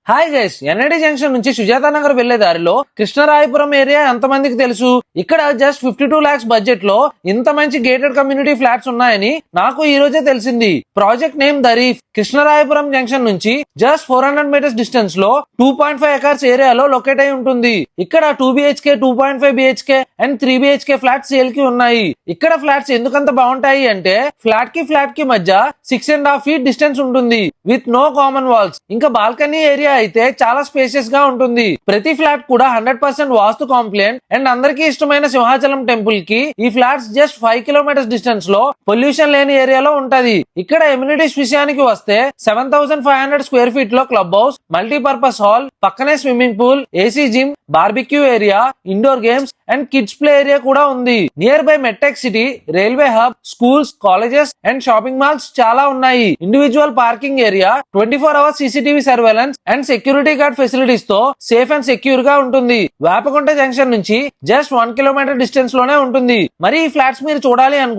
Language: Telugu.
హాయ్ గైస్, ఎన్ఐడి జంక్షన్ నుంచి సుజాత నగర్ వెళ్లే దారిలో కృష్ణరాయపురం ఏరియా ఎంతమందికి తెలుసు? ఇక్కడ జస్ట్ 52 lakhs బడ్జెట్ లో ఇంత మంచి గేటెడ్ కమ్యూనిటీ ఫ్లాట్స్ ఉన్నాయని నాకు ఈ రోజే తెలిసింది. Project name the reef Krishnarayapuram junction నుంచి జస్ట్ 400 meters డిస్టెన్స్ లో 2.5 acres ఏరియాలో లొకేట్ అయి ఉంటుంది. ఇక్కడ 2 BHK, 2.5 BHK and 3 BHK flats sale కి ఉన్నాయి. ఇక్కడ ఫ్లాట్స్ ఎందుకంత బాగుంటాయి అంటే ఫ్లాట్ కి మధ్య 6.5 feet డిస్టెన్స్ ఉంటుంది విత్ నో కామన్ వాల్స్. ఇంకా బాల్కనీ ఏరియా అయితే చాలా స్పేసియస్ గా ఉంటుంది. ప్రతి ఫ్లాట్ కూడా 100% వాస్తు కాంప్లైంట్ అండ్ అందరికీ ఇష్టమైన సింహాచలం టెంపుల్ కి ఈ ఫ్లాట్స్ జస్ట్ 5 kilometers డిస్టెన్స్ లో పొల్యూషన్ లేని ఏరియాలో ఉంటది. ఇక్కడ ఎమ్యూనిటీస్ విషయానికి వస్తే 7,500 square feet లో క్లబ్ హౌస్, మల్టీపర్పస్ హాల్, పక్కనే swimming pool, AC gym, barbecue area, indoor games and kids play area కూడా ఉంది. Near by Medtech city, railway hub, schools, colleges and shopping malls చాలా ఉన్నాయి. Individual parking area, 24 hours CCTV surveillance and security guard facilities తో సేఫ్ అండ్ సెక్యూర్ గా ఉంటుంది. వేపకుంట జంక్షన్ నుంచి జస్ట్ 1 kilometer డిస్టెన్స్ లోనే ఉంటుంది. మరి ఈ ఫ్లాట్స్ మీరు చూడాలి అనుకుంటే